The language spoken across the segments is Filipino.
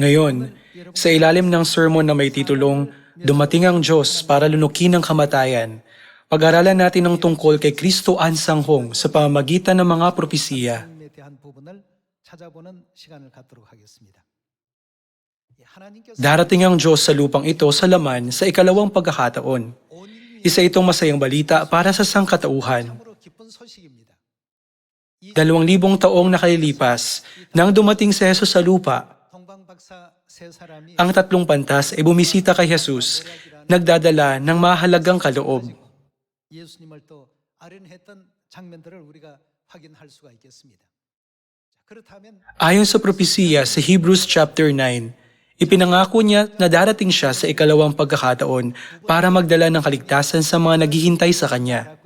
Ngayon, sa ilalim ng sermon na may titulong Dumating ang Diyos para lunukin ang kamatayan, pag-aralan natin ang tungkol kay Kristo Ansanghong sa pamamagitan ng mga propesiya. Darating ang Diyos sa lupang ito sa laman sa ikalawang pagkakataon. Isa itong masayang balita para sa sangkatauhan. 2,000 taong nakalilipas nang dumating si Jesus sa lupa. Ang tatlong pantas ay bumisita kay Jesus, nagdadala ng mahalagang kaloob. Ayon sa propesiya sa Hebrews chapter 9, ipinangako niya na darating siya sa ikalawang pagkakataon para magdala ng kaligtasan sa mga naghihintay sa Kanya.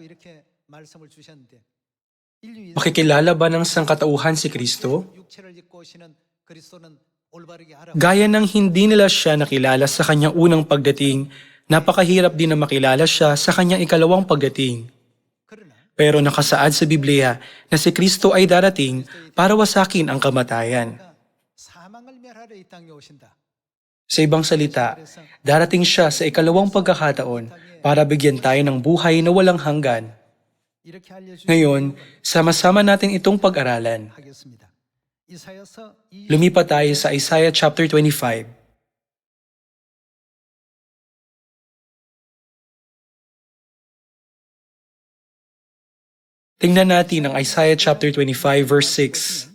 Makikilala ba ng sangkatauhan si Kristo? Gaya ng hindi nila siya nakilala sa kanyang unang pagdating, napakahirap din na makilala siya sa kanyang ikalawang pagdating. Pero nakasaad sa Biblia na si Kristo ay darating para wasakin ang kamatayan. Sa ibang salita, darating siya sa ikalawang pagkakataon para bigyan tayo ng buhay na walang hanggan. Ngayon, sama-sama natin itong pag-aralan. Lumipat tayo sa Isaiah chapter 25. Tingnan natin ang Isaiah chapter 25 verse 6.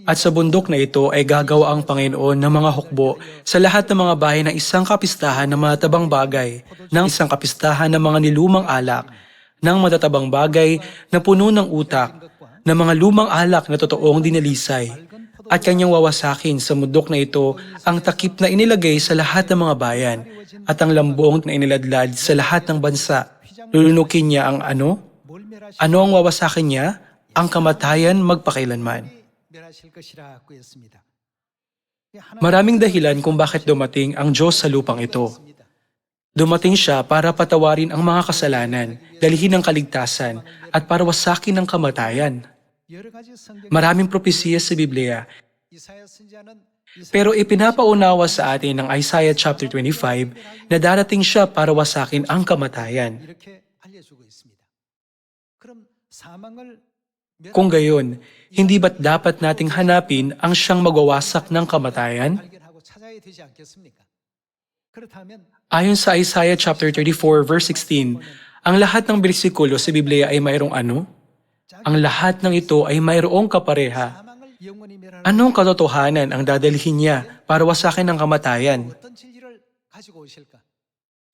At sa bundok na ito ay gagawa ang Panginoon ng mga hukbo sa lahat ng mga bahay ng isang kapistahan ng matatabang bagay, ng isang kapistahan ng mga nilumang alak, ng matatabang bagay na puno ng utak, ng mga lumang alak na totoong dinalisay, at kanyang wawasakin sa bundok na ito ang takip na inilagay sa lahat ng mga bayan, at ang lambong na iniladlad sa lahat ng bansa. Lulunukin niya ang ano? Ano ang wawasakin niya? Ang kamatayan magpakailanman. Maraming dahilan kung bakit dumating ang Diyos sa lupang ito. Dumating siya para patawarin ang mga kasalanan, dalhin ang kaligtasan, at para wasakin ang kamatayan. Maraming propesiya sa Biblia, pero ipinapaunawa sa atin ng Isaiah chapter 25 na darating siya para wasakin ang kamatayan. Kung gayon, hindi ba't dapat nating hanapin ang siyang magwawasak ng kamatayan? Ayon sa Isaiah chapter 34 verse 16, ang lahat ng bersikulo sa Biblia ay mayroong ano? Ang lahat ng ito ay mayroong kapareha. Anong katotohanan ang dadalhin niya para wasakin ang kamatayan?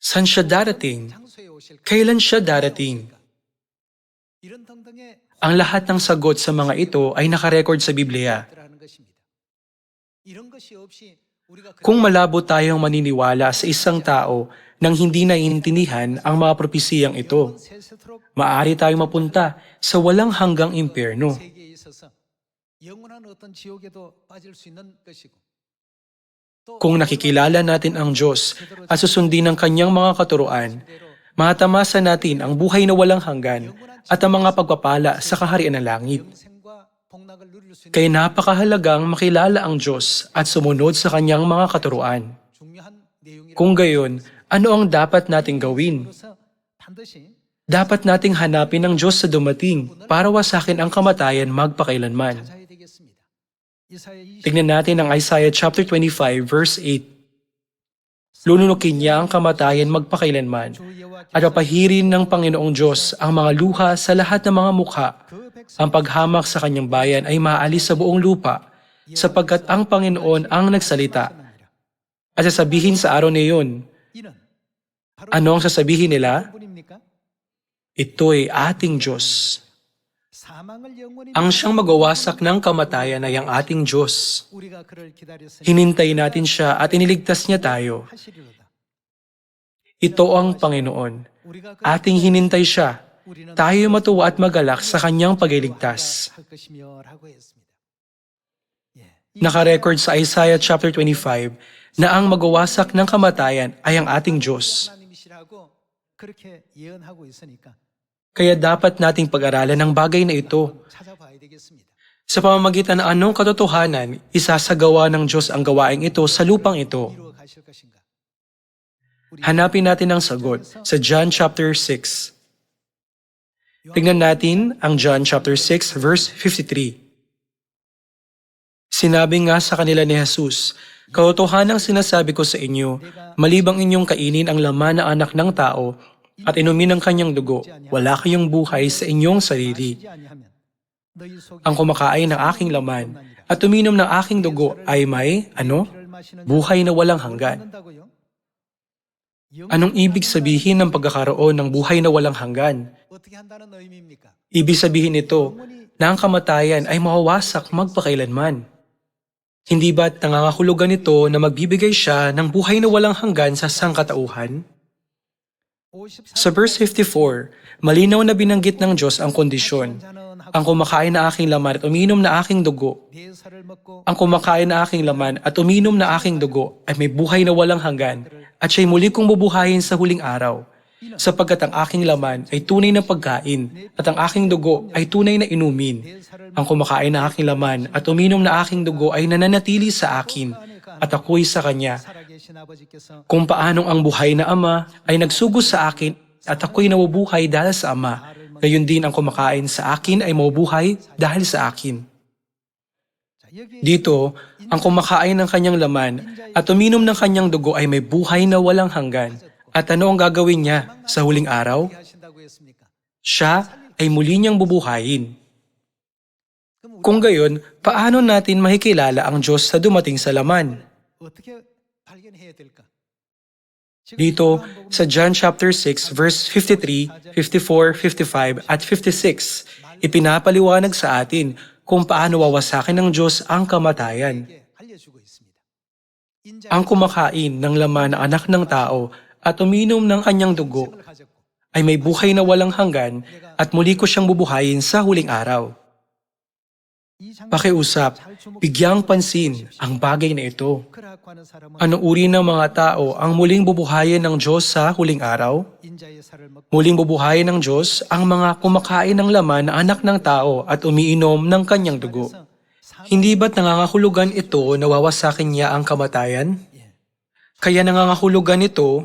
Saan siya darating? Kailan siya darating? Ang lahat ng sagot sa mga ito ay nakarecord sa Biblia. Kung malabo tayong maniniwala sa isang tao nang hindi naiintindihan ang mga propesiyang ito, maaari tayong mapunta sa walang hanggang impyerno. Kung nakikilala natin ang Diyos at susundin ang kanyang mga katuruan, matamasa natin ang buhay na walang hanggan at ang mga pagpapala sa kaharian ng langit. Kaya napakahalagang makilala ang Diyos at sumunod sa kanyang mga katuruan. Kung gayon, ano ang dapat nating gawin? Dapat nating hanapin ang Diyos sa dumating para wasakin ang kamatayan magpakailanman. Tingnan natin ang Isaiah chapter 25 verse 8. Lununukin niya ang kamatayan magpakailanman at papahirin ng Panginoong Diyos ang mga luha sa lahat ng mga mukha. Ang paghamak sa kanyang bayan ay maalis sa buong lupa sapagkat ang Panginoon ang nagsalita. At sasabihin sa araw na iyon, ano ang sasabihin nila? Ito'y ating Diyos. Ang siyang magwawasak ng kamatayan ay ang ating Diyos. Hinintay natin siya at iniligtas niya tayo. Ito ang Panginoon. Ating hinintay siya. Tayo matuwa at magalak sa kanyang pagliligtas. Nakarecord sa Isaiah chapter 25 na ang magwawasak ng kamatayan ay ang ating Diyos. Kaya dapat nating pag-aralan ang bagay na ito. Sa pamamagitan ng anong katotohanan, isasagawa ng Diyos ang gawaing ito sa lupang ito? Hanapin natin ang sagot sa John chapter 6. Tingnan natin ang John chapter 6 verse 53. Sinabi nga sa kanila ni Jesus, "Katotohanang sinasabi ko sa inyo, malibang inyong kainin ang laman na anak ng tao at inumin ang kanyang dugo, wala kayong buhay sa inyong sarili. Ang kumakain ng aking laman at uminom ng aking dugo ay may, buhay na walang hanggan." Anong ibig sabihin ng pagkakaroon ng buhay na walang hanggan? Ibig sabihin nito na ang kamatayan ay mawawasak magpakailanman. Hindi ba't nangangahulugan ito na magbibigay siya ng buhay na walang hanggan sa sangkatauhan? Sa verse 54, malinaw na binanggit ng Diyos ang kondisyon. Ang kumakain na aking laman at uminom na aking dugo. Ang kumakain na aking laman at uminom na aking dugo ay may buhay na walang hanggan at siya'y muli kong bubuhayin sa huling araw. Sapagkat ang aking laman ay tunay na pagkain at ang aking dugo ay tunay na inumin. Ang kumakain na aking laman at uminom na aking dugo ay nananatili sa akin at ako'y sa kanya. Kung paanong ang buhay na Ama ay nagsugo sa akin at ako'y nabubuhay dahil sa Ama, gayon din ang kumakain sa akin ay mabubuhay dahil sa akin. Dito, ang kumakain ng kanyang laman at uminom ng kanyang dugo ay may buhay na walang hanggan. At ano ang gagawin niya sa huling araw? Siya ay muli niyang bubuhayin. Kung gayon, paano natin makikilala ang Diyos sa dumating sa laman? Dito, sa John chapter 6 verse 53, 54, 55 at 56, ipinapaliwanag sa atin kung paano wawasakin ng Diyos ang kamatayan. Ang kumakain ng laman ng anak ng tao at uminom ng kanyang dugo ay may buhay na walang hanggan at muli ko siyang bubuhayin sa huling araw. Pakiusap, bigyang pansin ang bagay na ito. Anong uri ng mga tao ang muling bubuhayin ng Diyos sa huling araw? Muling bubuhayin ng Diyos ang mga kumakain ng laman na anak ng tao at umiinom ng kanyang dugo. Hindi ba't nangangahulugan ito na wawasakin niya ang kamatayan? Kaya nangangahulugan ito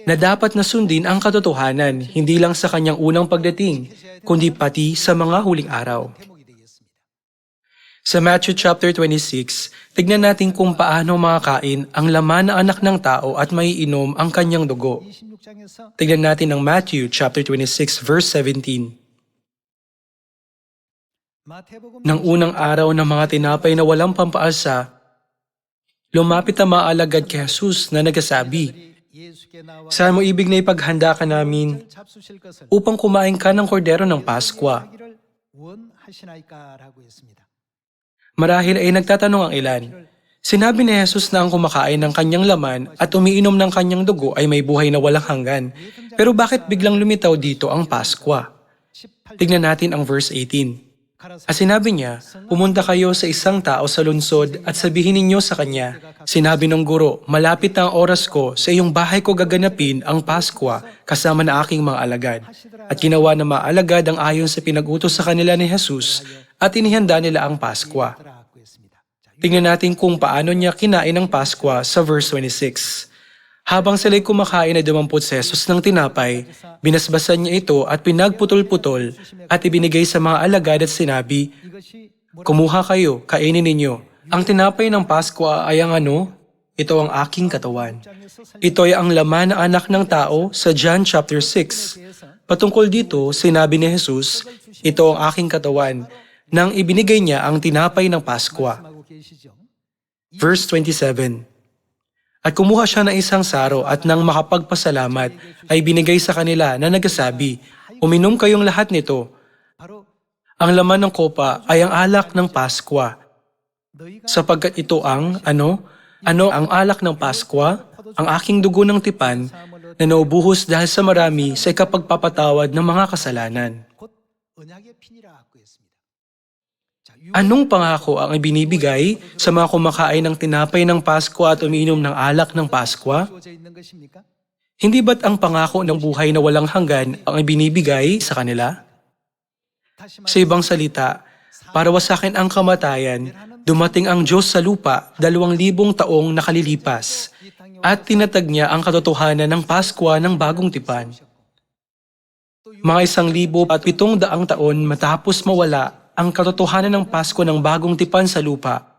na dapat na sundin ang katotohanan hindi lang sa kanyang unang pagdating, kundi pati sa mga huling araw. Sa Matthew chapter 26, tignan natin kung paano makakain ang laman na anak ng tao at maiinom ang kanyang dugo. Tignan natin ang Matthew chapter 26 verse 17. Nang unang araw ng mga tinapay na walang pampaasa, lumapit ang mga alagad kay Jesus na nagsasabi, "Saan mo ibig na ipaghanda ka namin upang kumain ka ng kordero ng Paskwa?" Marahil ay nagtatanong ang ilan. Sinabi ni Jesus na ang kumakain ng kanyang laman at umiinom ng kanyang dugo ay may buhay na walang hanggan. Pero bakit biglang lumitaw dito ang Paskwa? Tignan natin ang verse 18. At sinabi niya, "Pumunta kayo sa isang tao sa lungsod at sabihin ninyo sa kanya, sinabi ng guro, malapit na ang oras ko, sa iyong bahay ko gaganapin ang Paskwa kasama na aking mga alagad." At ginawa ng mga alagad ang ayon sa pinag-utos sa kanila ni Jesus at inihanda nila ang Paskwa. Tingnan natin kung paano niya kinain ang Paskwa sa verse 26. Habang sila'y kumakain ay dumampot si Jesus ng tinapay, binasbasan niya ito at pinagputol-putol at ibinigay sa mga alagad at sinabi, "Kumuha kayo, kainin ninyo. Ang tinapay ng Paskwa ay ang Ito ang aking katawan." Ito ay ang laman ng anak ng tao sa John chapter 6. Patungkol dito, sinabi ni Jesus, "Ito ang aking katawan," nang ibinigay niya ang tinapay ng Paskwa. Verse 27. At kumuha siya ng isang saro at nang makapagpasalamat ay binigay sa kanila na nagsasabi, "Uminom kayong lahat nito. Ang laman ng kopa ay ang alak ng Paskwa. Sapagkat ito ang, ang alak ng Paskwa, ang aking dugo ng tipan na naubuhos dahil sa marami sa ikapagpapatawad ng mga kasalanan." Anong pangako ang ibinibigay sa mga kumakain ng tinapay ng Paskwa at umiinom ng alak ng Paskwa? Hindi ba't ang pangako ng buhay na walang hanggan ang ibinibigay sa kanila? Sa ibang salita, Para wasakin ang kamatayan, dumating ang Diyos sa lupa 2,000 taong nakalilipas at tinatag niya ang katotohanan ng Paskwa ng bagong tipan. Mga 1,700 taon matapos mawala ang katotohanan ng Pasko ng bagong tipan sa lupa,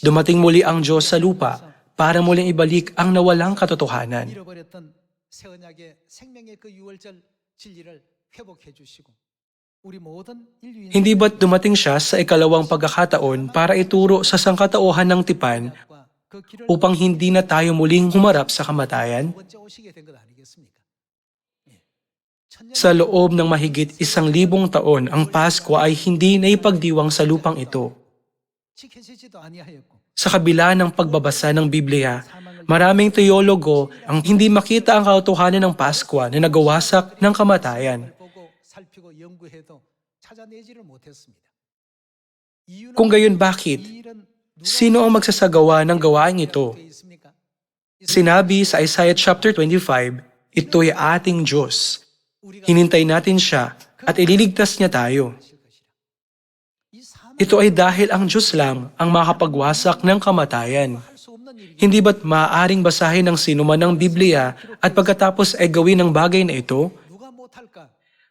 dumating muli ang Diyos sa lupa para muling ibalik ang nawalang katotohanan. 잃어버렸던 새 언약의 생명의 그 유월절 진리를 회복해 주시고 우리 모든 인류인 Hindi ba't dumating siya sa ikalawang pagkakataon para ituro sa sangkatauhan ng tipan 그 길을 upang hindi na tayo muling humarap sa kamatayan? 두 번째 오시게 된 것 아니겠습니까? Sa loob ng mahigit 1,000 taon, ang Pasko ay hindi naipagdiwang sa lupang ito. 지켜지지도 아니하였고 Sa kabila ng pagbabasa ng Biblia, maraming teologo ang hindi makita ang katotohanan ng Paskwa na nagawasak ng kamatayan. 보고 살피고 연구해도 찾아내지를 못했습니다. Kung gayon, bakit? Sino ang magsasagawa ng gawaing ito? Sinabi sa Isaiah chapter 25, ito'y ating Diyos. Hinintay natin siya at ililigtas niya tayo. Ito ay dahil ang Diyos lang ang makapagwasak ng kamatayan. Hindi ba't maaaring basahin ng sinuman ng Biblia at pagkatapos ay gawin ang bagay na ito?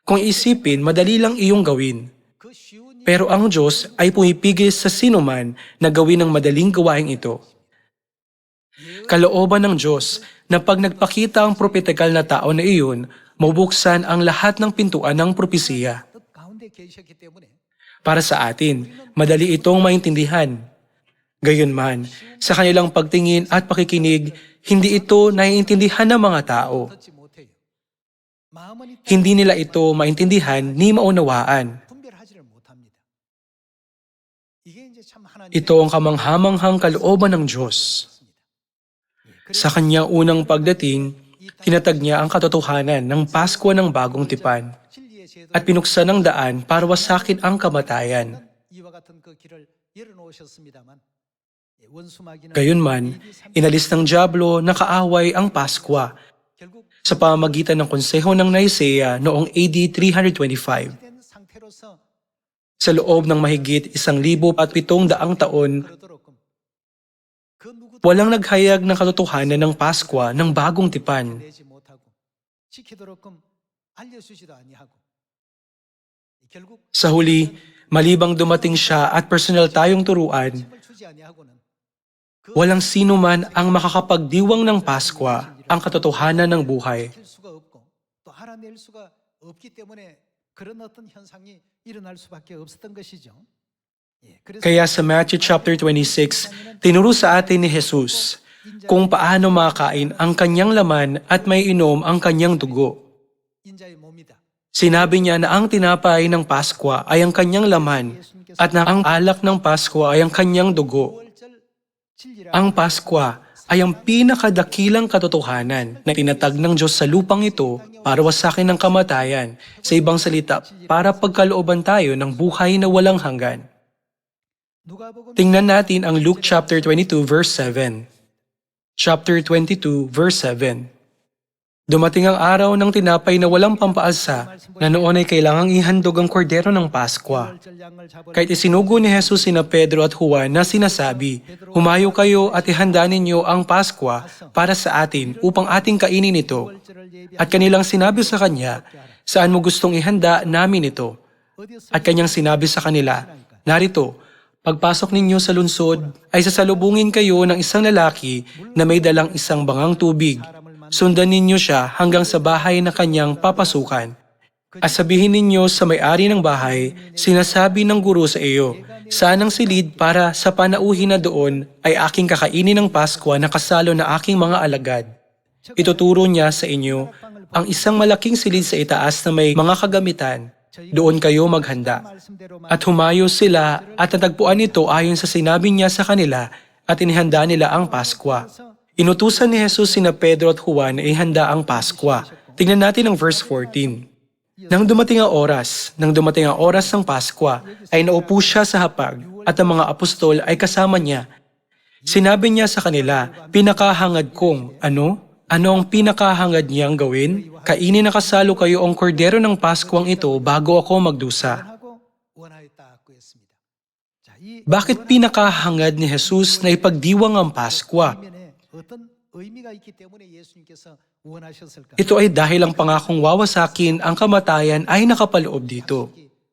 Kung isipin, madali lang iyong gawin. Pero ang Diyos ay pumipigil sa sinuman na gawin ang madaling gawain ito. Kalooban ng Diyos na pag nagpakita ang propetikal na tao na iyon, mabuksan ang lahat ng pintuan ng propesiya. 가운데 계셨기 때문에 Para sa atin, madali itong maintindihan. Gayunman, sa kanilang pagtingin at pakikinig, hindi ito naiintindihan ng mga tao. 듣지 못해요. 마음은 있다 Hindi nila ito maintindihan ni maunawaan. 분별하지를 못합니다. 이게 이제 참 하나님의 Ito ang kamanghamanghang kalooban ng Diyos. Sa kanyang unang pagdating, tinatag niya ang katotohanan ng Pasko ng bagong tipan 진리의 제도 at pinuksan ang daan para wasakin ang kamatayan. 이와 같은 그 길을 열어놓으셨습니다만 원수마귀는 Gayunman, inalis ng Diablo na kaaway ang Paskwa 결국 sa pamamagitan ng konseho ng Nicea noong AD 325. 된 상태로서 Sa loob ng mahigit 1,700 taon, 그러도록끔 그 누구도 walang naghayag ng katotohanan ng Paskwa ng bagong tipan. 내지 못하고 지키도록끔 알려주지도 아니하고 결국 Sa huli, malibang dumating siya at personal tayong turuan, 힘을 주지 아니하고는 walang sino man ang makakapagdiwang ng Paskwa, ang katotohanan ng buhay. 지킬 수가 없고 또 알아낼 수가 없기 때문에 그런 어떤 현상이 일어날 수밖에 없었던 것이죠. 예, 그래서 Kaya sa Matthew chapter 26, tinuro sa atin ni Jesus kung paano makain ang kanyang laman at may inom ang kanyang dugo. 인자의 몸이다. Sinabi niya na ang tinapay ng Paskwa ay ang kanyang laman at na ang alak ng Paskwa ay ang kanyang dugo. 9월절 진리라 Ang Paskwa ay ang pinakadakilang katotohanan na tinatag ng Diyos sa lupang ito para wasakin ng kamatayan. Sa ibang salita, para pagkalooban tayo ng buhay na walang hanggan. 누가복음 Tingnan natin ang Luke chapter 22 verse 7. Chapter 22 verse 7. Dumating ang araw ng tinapay na walang pampaasa na noon ay kailangang ihandog ang kordero ng Paskwa. 9월절 양을 잡으라. Kahit isinugo ni Jesus sina Pedro at Juan na sinasabi, humayo kayo at ihanda ninyo ang Paskwa para sa atin upang ating kainin ito. 9월절을 예비하라. At kanilang sinabi sa kanya, saan mo gustong ihanda namin ito? 어디서 At kanyang sinabi sa kanila, narito, pagpasok ninyo sa lungsod ay sasalubungin kayo ng isang lalaki na may dalang isang bangang tubig. Sundan ninyo siya hanggang sa bahay na kanyang papasukan. At sabihin ninyo sa may-ari ng bahay, sinasabi ng guro sa iyo, saan ang silid para sa panauhin na doon ay aking kakainin ng Paskwa na kasalo na aking mga alagad. Ituturo niya sa inyo ang isang malaking silid sa itaas na may mga kagamitan. Doon kayo maghanda. At humayo sila at natagpuan ito ayon sa sinabi niya sa kanila at inihanda nila ang Paskwa. Inutusan ni Jesus sina Pedro at Juan na ihanda ang Paskwa. Tingnan natin ang verse 14. Nang dumating ang oras ng Paskwa, ay naupo siya sa hapag at ang mga apostol ay kasama niya. Sinabi niya sa kanila, pinakahangad kong, ano? Ano ang pinakahangad niyang gawin? Kainin na kasalo kayo ang kordero ng Paskwang ito bago ako magdusa. 하고 원하였다 고 했습니다. Bakit pinakahangad ni Jesus na ipagdiwang ang Paskwa? 면에 어떤 의미가 있기 때문에 예수님께서 원하셨을까? Ito ay dahil ang pangakong wawasakin ang kamatayan ay nakapaloob dito.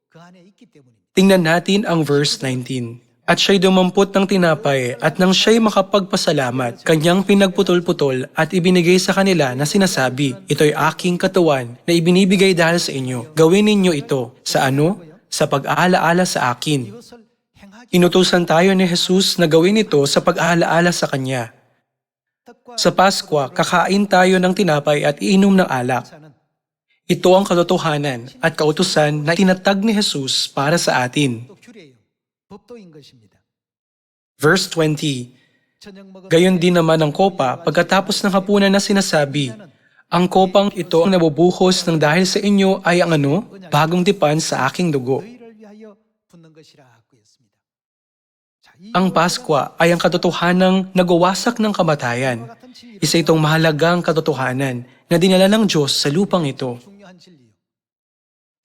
그 안에 있기 때문입니다. Tingnan natin ang verse 19. At siya'y dumampot ng tinapay at nang siya'y makapagpasalamat, kanyang pinagputol-putol at ibinigay sa kanila na sinasabi, ito'y aking katawan na ibinibigay dahil sa inyo. Gawin ninyo ito. Sa ano? Sa pag-aalaala sa akin. 이것을 행하기 Inutusan tayo ni Jesus na gawin ito sa pag-aalaala sa Kanya. 뜻과 Sa Paskwa, kakain tayo ng tinapay at iinom ng alak. 사는 Ito ang katotohanan at kautusan na tinatag ni Jesus para sa atin. 또 규례요. 법도인 것입니다. Verse 20. 저녁 먹은 Gayon din naman ang kopa pagkatapos ng hapunan na sinasabi, ang kopang ito ang nabubuhos ng dahil sa inyo ay ang ano? Bagong tipan sa aking dugo. 너희를 위하여 붓는 것이라 하고 했습니다. 자, 이 Ang Paskwa ay ang katotohanang nagwawasak ng kamatayan. 같은 진리, Isa itong mahalagang katotohanan na dinala ng Diyos sa lupang ito. 중요한 진리요.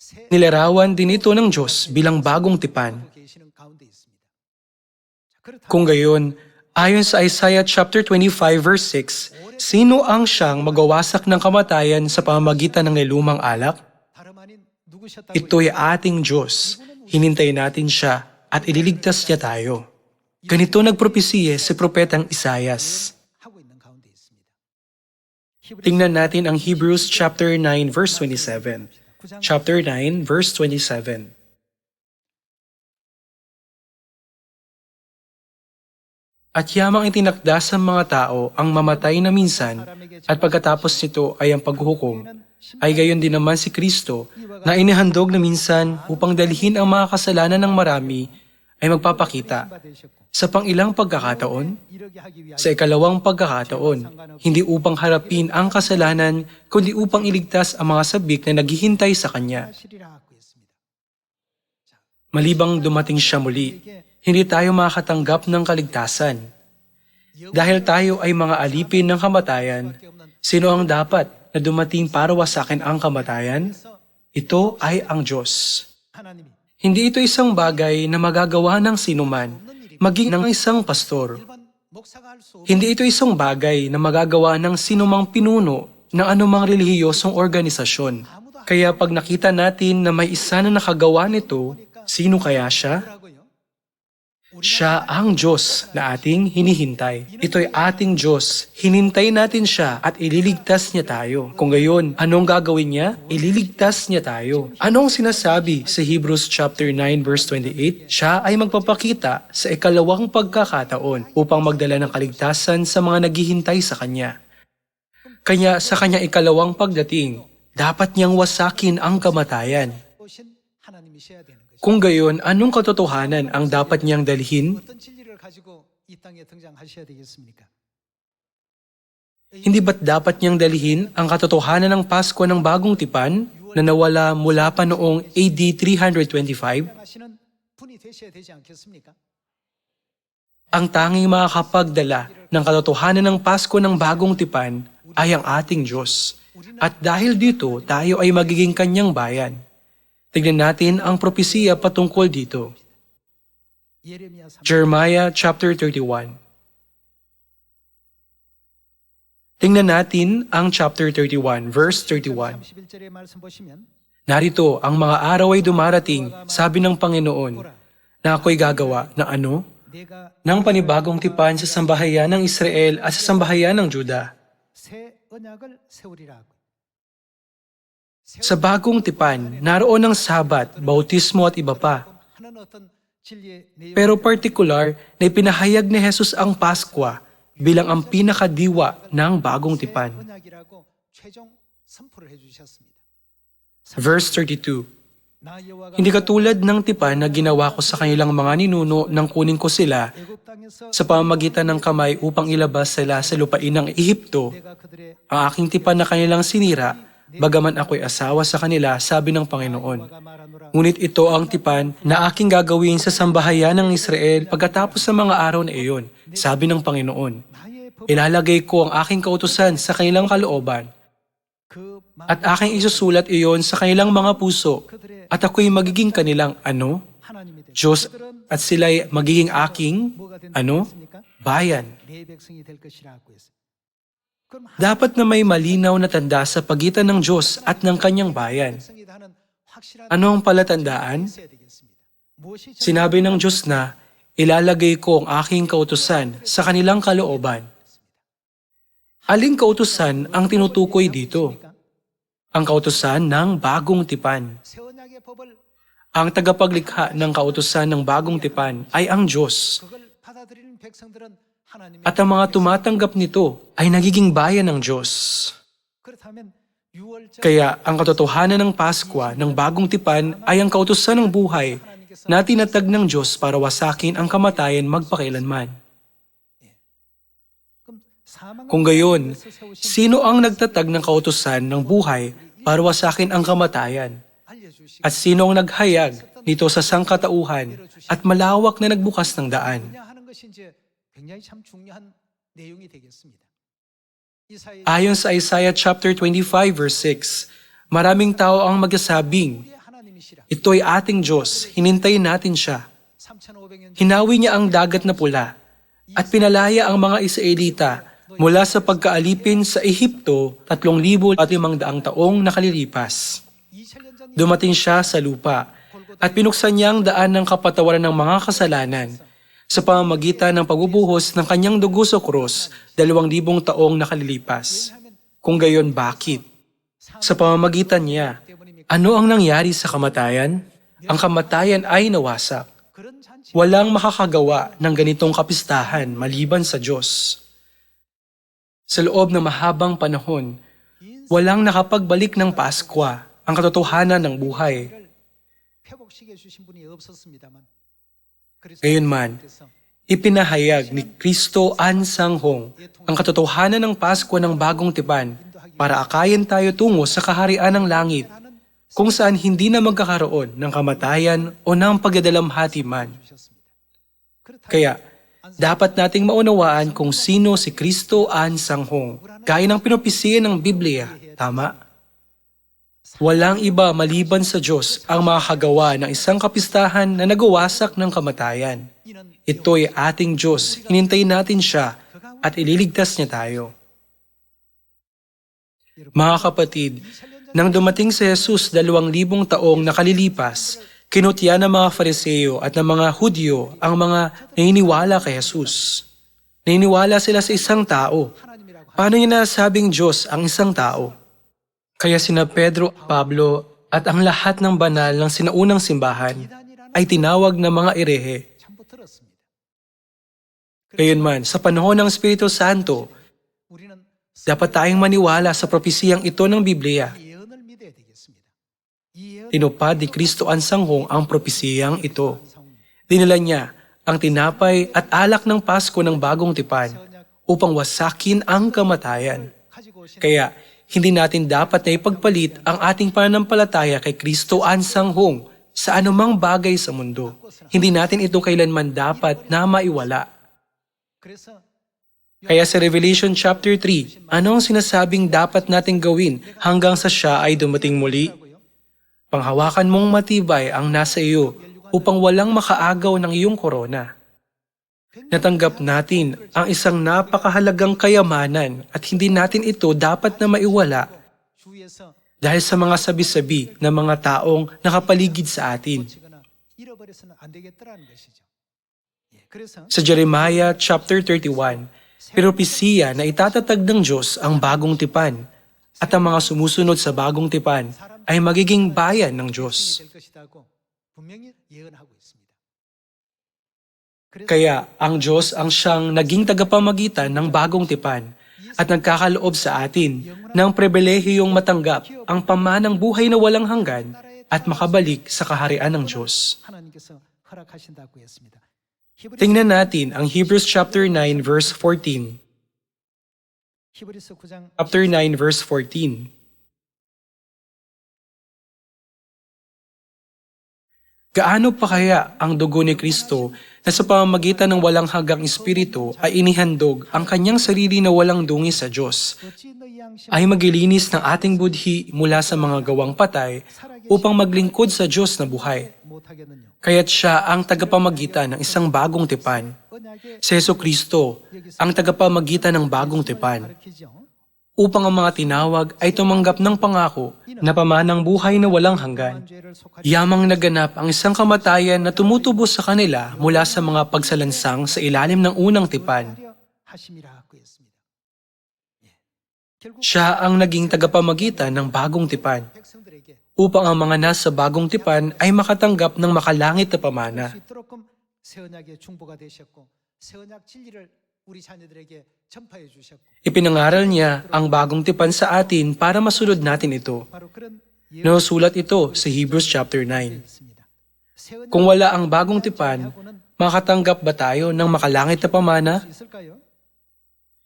새 Nilarawan din ito ng Diyos bilang bagong tipan. 계시는 가운데 있습니다. 자, 그렇다면 Kung gayon, ayon sa Isaiah chapter 25 verse 6, sino ang siyang magwawasak ng kamatayan sa pamamagitan ng nilumang alak? 다름 아닌 누구셨다고 Ito'y ating Diyos. Hinintayin natin siya at ililigtas niya tayo. Ganito nagpropesiye si Propetang Isayas. 하고 있는 가운데 있습니다. Tingnan natin ang Hebrews chapter 9 verse 27. 9장 Chapter 9 verse 27. At yamang itinakda sa mga tao ang mamatay na minsan at pagkatapos nito ay ang paghuhukom, ay gayon din naman si Kristo na inihandog na minsan upang dalhin ang mga kasalanan ng marami ay magpapakita sa pangilang pagkakataon, 이르게 하기 위하여 sa ikalawang pagkakataon, hindi upang harapin ang kasalanan kundi upang iligtas ang mga sabik na naghihintay sa Kanya. 하시리라 하고 했습니다. Malibang dumating siya muli, hindi tayo makakatanggap ng kaligtasan. Dahil tayo ay mga alipin ng kamatayan, sino ang dapat na dumating para wasakin ang kamatayan? Ito ay ang Diyos. 하나님이 Hindi ito isang bagay na magagawa ng sinuman, maging ng isang pastor. 일반 목사가 할 수 없는 Hindi ito isang bagay na magagawa ng sinumang pinuno ng anumang relihiyosong organisasyon. Kaya pag nakita natin na may isa na nakagawa nito, sino kaya siya? 거라고요. Siya ang Diyos na ating hinihintay. Ito'y ating Diyos. Hinintay natin siya at ililigtas niya tayo. Kung gayon, anong gagawin niya? Ililigtas niya tayo. Anong sinasabi sa Hebrews chapter 9 verse 28? Siya ay magpapakita sa ikalawang pagkakataon upang magdala ng kaligtasan sa mga naghihintay sa Kanya. Kanya sa Kanya ikalawang pagdating, dapat niyang wasakin ang kamatayan. 오신 하나님이셔야 되는 것이죠. Kung gayon, anong katotohanan ang dapat niyang dalhin? 어떤 진리를 가지고 이 땅에 등장하셔야 되겠습니까? Hindi ba't dapat niyang dalhin ang katotohanan ng Pasko ng bagong tipan na nawala mula pa noong AD 325? 하시는 분이 되셔야 되지 않겠습니까? Ang tanging makakapagdala ng katotohanan ng Pasko ng bagong tipan ay ang ating Diyos. At dahil dito, tayo ay magiging kanyang bayan. Tignan natin ang propesiya patungkol dito. 예레미야 3장 Jeremiah chapter 31. Tingnan natin ang chapter 31, verse 31. 31절의 말씀 보시면 Narito, ang mga araw ay dumarating, sabi ng Panginoon, na ako'y gagawa ng ano? 내가 Ng panibagong tipan sa sambahayan ng Israel at sa sambahayan ng Juda. 새 언약을 세우리라 하고 Sa bagong tipan, naroon ang sabat, bautismo at iba pa. 하는 어떤 진리의 내용 Pero partikular na ipinahayag ni Jesus ang Paskwa bilang ang pinakadiwa ng bagong tipan. 언약이라고 최종 선포를 해주셨습니다. Verse 32. 나 여호와가 Hindi katulad ng tipan na ginawa ko sa kanilang mga ninuno nang kunin ko sila 애굽 땅에서 sa pamamagitan ng kamay upang ilabas sila sa lupain ng Ehipto. 내가 그들의 Ang aking tipan na kanilang sinira, bagaman ako'y asawa sa kanila, sabi ng Panginoon. 여호와가 말하노라 Ngunit ito ang tipan na aking gagawin sa sambahayan ng Israel pagkatapos sa mga araw na iyon, sabi ng Panginoon. 나의 법 Ilalagay ko ang aking kautusan sa kanilang kalooban 그 at aking isusulat iyon sa kanilang mga puso 그들의 at ako'y magiging kanilang ano? 하나님이 될 Diyos 그들은 at sila'y magiging aking, 뭐가 된다고 했습니까? bayan. 내 백성이 될 것이라고 했어요. 그럼 Dapat na may malinaw na tanda sa pagitan ng Diyos at ng kanyang bayan. 백성이다 하는 확실한 Ano ang palatandaan? 있어야 되겠습니다. 무엇이 Sinabi ng Diyos na, ilalagay ko ang aking kautusan sa kanilang kalooban. Aling kautusan ang tinutukoy dito? Ang kautusan ng bagong tipan. 새 언약의 법을 Ang tagapaglikha ng kautusan ng bagong tipan ay ang Diyos. 그걸 받아들이는 백성들은 하나님의 At ang mga tumatanggap nito ay nagiging bayan ng Diyos. 그렇다면 유월절 Kaya ang katotohanan ng Paskwa ng bagong tipan ay ang kautusan ng buhay na tinatag ng Diyos para wasakin ang kamatayan magpakailanman. 그럼 사망을 Kung gayon, 위해서 세우신 sino ang nagtatag ng kautusan ng buhay para wasakin ang kamatayan? 알려주시고 At sino ang naghayag nito sa sangkatauhan at malawak na nagbukas ng daan? 하는 것이 이제 굉장히 참 중요한 내용이 되겠습니다. 이사야 Ayon sa Isaiah chapter 25 verse 6, maraming tao ang magsasabing, 우리의 하나님이시라. ito'y ating Diyos, hinintayin natin siya. 3,500년 Hinawi niya ang dagat na pula at pinalaya ang mga Israelita mula sa pagkaalipin sa Ehipto 3,500 taong nakalilipas. 2,000년 전 Dumating siya sa lupa at pinuksan niya ang daan ng kapatawaran ng mga kasalanan sa pamamagitan ng pagbubuhos ng kanyang dugo sa krus 2,000 taong nakalilipas. Kung gayon, bakit? Sa pamamagitan niya, ano ang nangyari sa kamatayan? Ang kamatayan ay nawasak. 그런 잔치 Walang makakagawa ng ganitong kapistahan maliban sa Diyos. Sa loob ng mahabang panahon, walang nakapagbalik ng Paskwa, ang katotohanan ng buhay. 회복시켜 주신 분이 없었습니다만 Gayunman, ipinahayag ni Kristo Ansanghong ang katotohanan ng Paskwa ng bagong tipan para akayin tayo tungo sa kaharian ng langit kung saan hindi na magkakaroon ng kamatayan o ng pagdadalamhati man. Kaya, dapat nating maunawaan kung sino si Kristo Ansanghong gaya ng pinopisiya ng Biblia, tama? Walang iba maliban sa Diyos ang makakagawa ng isang kapistahan na nagawasak ng kamatayan. Ito'y ating Diyos, hinintayin natin siya at ililigtas niya tayo. Mga kapatid, nang dumating si Jesus 2,000 taong nakalilipas, kinutya ng mga Fariseo at ng mga Hudyo ang mga naniniwala kay Jesus. Naniniwala sila sa isang tao. Paano niya nasabing Diyos ang isang tao? Kaya sina Pedro, Pablo at ang lahat ng banal ng sinaunang simbahan ay tinawag na mga erehe. 전부 들었습니다. Gayunman, sa panahon ng Espiritu Santo, 우리는 dapat tayong maniwala sa propesiyang ito ng Biblia. 예언을 믿어야 되겠습니다. 이 예언 Tinupad ni Kristo Ansanghong ang propesiyang ito. Dinala niya ang tinapay at alak ng Pasko ng bagong tipan upang wasakin ang kamatayan. 가지고 오신 Kaya, hindi natin dapat na ipagpalit ang ating pananampalataya kay Kristo Ansanghong sa anumang bagay sa mundo. Hindi natin ito kailanman dapat na maiwala. 그래서 Kaya sa Revelation chapter 3, ano ang sinasabing dapat nating gawin hanggang sa siya ay dumating muli? Panghawakan mong matibay ang nasa iyo upang walang makaagaw ng iyong korona. Natanggap natin ang isang napakahalagang kayamanan at hindi natin ito dapat na maiwala 주위에서 dahil sa mga sabi-sabi ng mga taong nakapaligid sa atin. 지거나 잃어버려서는 안 되겠더라는 것이죠. 예, 그래서 Sa Jeremiah chapter 31, propesiya na itatatag ng Diyos ang bagong tipan at ang mga sumusunod sa bagong tipan ay magiging bayan ng Diyos. 될 것이라고 분명히 예언하고 있습니다. Kaya ang Diyos ang siyang naging tagapamagitan ng bagong tipan at nagkakaloob sa atin ng pribilehiyong matanggap ang pamanang buhay na walang hanggan at makabalik sa kaharian ng Diyos. 하나님께서 허락하신다고 했습니다. Tingnan natin ang Hebrews chapter 9 verse 14. 히브리서 9장 Chapter 9 verse 14. Gaano pa kaya ang dugo ni Kristo na sa pamamagitan ng walang hanggang espiritu ay inihandog ang kanyang sarili na walang dungi sa Diyos 어찌 너희 양심 ay maglilinis ng ating budhi mula sa mga gawang patay upang maglingkod sa Diyos na buhay. 못하게 하겠는요? Kaya't siya ang tagapamagitan ng isang bagong tipan. 언약의 Si Jesucristo ang tagapamagitan ng bagong tipan 가르치죠. upang ang mga tinawag ay tumanggap ng pangako na pamanang buhay na walang hanggan. 죄를 속하지 Yamang naganap ang isang kamatayan na tumutubo sa kanila mula sa mga pagsalansang sa ilalim ng unang tipan. 하려 하심이라고 했습니다. 예. 결국 Siya ang naging tagapamagitan ng bagong tipan 백성들에게 upang ang mga nasa bagong tipan ay makatanggap ng makalangit na pamana. 수 있도록끔 새 언약의 중보가 되셨고 새 언약 진리를 우리 자녀들에게 전파해 주셨고 Ipinangaral niya ang bagong tipan sa atin para masunod natin ito. 바로 그런 Nasulat ito sa Hebrews chapter 9. 있습니다. 새 언약 Kung wala ang bagong tipan, makatanggap ba tayo ng makalangit na pamana? 있을까요?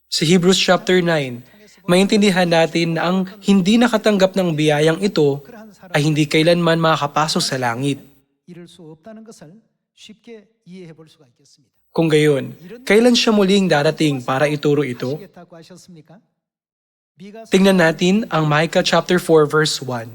Sa Hebrews chapter 9, maintindihan natin na ang hindi nakatanggap ng biyayang ito 그러한 사람 ay hindi kailanman makakapasok sa langit. 이룰 수 없다는 것을 쉽게 이해해 볼 수가 있겠습니다. Kung gayon, kailan siya muling darating para ituro ito? 하시겠다고 하셨습니까? 미가 Tingnan natin ang Micah chapter 4 verse 1.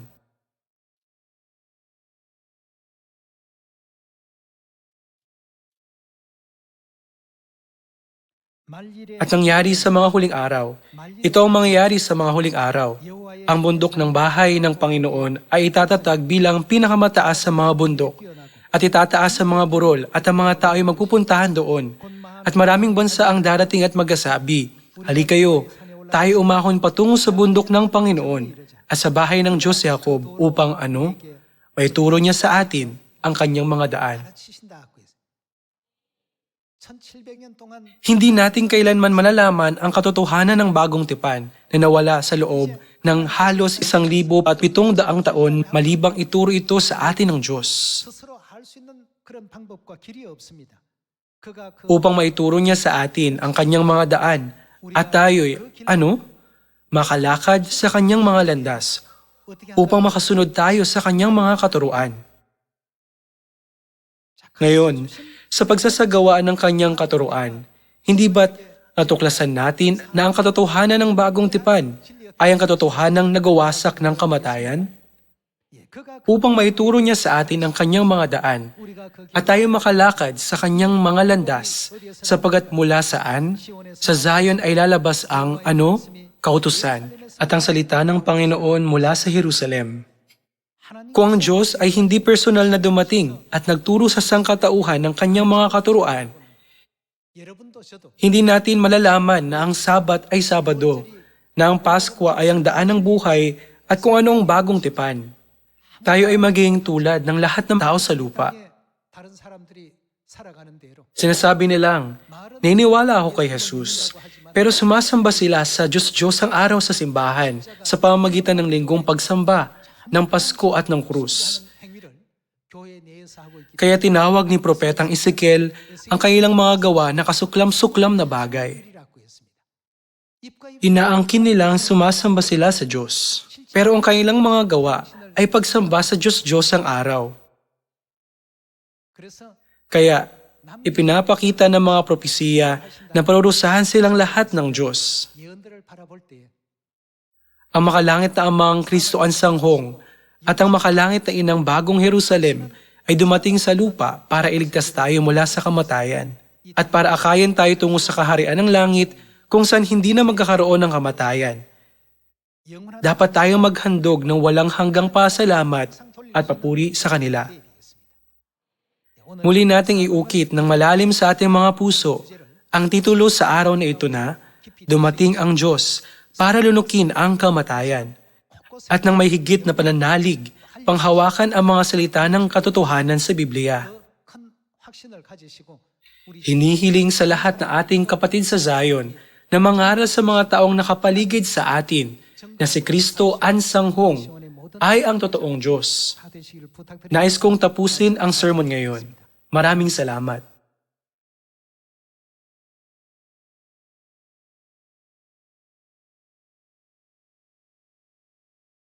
말일에 At nangyari sa mga huling araw, ito ang mangyayari sa mga huling araw. 여호와의 Ang bundok ng bahay ng Panginoon ay itatatag bilang pinakamataas sa mga bundok at itataas sa mga burol at ang mga tao ay magpupuntahan doon. At maraming bansa ang darating at magsasabi, "Halikayo, tayo umahon patungo sa bundok ng Panginoon at sa bahay ng Diyos Jacob upang ano? May turo niya sa atin ang kanyang mga daan." 가르치신다고 했어요. 1700년 동안 Hindi natin kailanman malalaman ang katotohanan ng bagong tipan na nawala sa loob ng halos 1,700 taon malibang ituro ito sa atin ng Diyos. 스스로 할 수 있는 그런 방법과 길이 없습니다. 그가 그 Upang maituro niya sa atin ang kanyang mga daan at tayo'y, makalakad sa kanyang mga landas 어떻게 upang makasunod tayo sa kanyang mga katuruan. Ngayon, sa pagsasagawa ng kanyang katuruan, hindi ba't natuklasan natin na ang katotohanan ng bagong tipan ay ang katotohanang nagawasak ng kamatayan? 예, 그가 Upang maituro niya sa atin ang kanyang mga daan 우리가 그 at tayo makalakad sa kanyang mga landas sapagat mula saan? Sa Zion ay lalabas ang kautusan at ang salita ng Panginoon mula sa Jerusalem. 하나님 Kung ang Diyos ay hindi personal na dumating at nagturo sa sangkatauhan ng kanyang mga katuruan, 여러분도 저도 hindi natin malalaman na ang Sabat ay Sabado, na ang Pasko ay ang daan ng buhay at kung ano ang bagong tipan. Tayo ay magiging tulad ng lahat ng tao sa lupa. 땅에 다른 사람들이 살아가는 대로 Sinasabi nilang, "Naniniwala ako kay Jesus," pero sumasamba sila sa Diyos-Diyos ang araw sa simbahan sa pamamagitan ng linggong pagsamba, ng Pasko at ng krus. 행위를 교회 내에서 하고 있기 Kaya tinawag ni Propetang Ezekiel ang kanilang mga gawa na kasuklam-suklam na bagay. 때문이라고 했습니다. 입과 입 Inaangkin nilang sumasamba sila sa Diyos. Pero ang kanilang mga gawa ay pagsamba sa Diyos-Diyos ang araw. 그래서 Kaya ipinapakita ng mga propesiya na parurusahan silang lahat ng Diyos. 예언들을 바라볼 때 Ang makalangit na amang Kristo ang sanghong at ang makalangit na inang bagong Jerusalem ay dumating sa lupa para iligtas tayo mula sa kamatayan at para akayan tayo tungo sa kaharian ng langit kung saan hindi na magkakaroon ng kamatayan. 영원한 Dapat tayong maghandog ng walang hanggang pasalamat at papuri sa kanila. Muli nating iukit ng malalim sa ating mga puso ang titulo sa araw na ito na Dumating ang Diyos para lunukin ang kamatayan at nang may higit na pananalig, panghawakan ang mga salita ng katotohanan sa Biblia. 큰 확신을 가지시고 우리 Hinihiling sa lahat ng ating kapatid sa Zion na mangaral sa mga taong nakapaligid sa atin na si Kristo ang sanghong ay ang totoong Diyos. 다 되시기를 부탁드립니다. Nais kong tapusin ang sermon ngayon. Maraming salamat.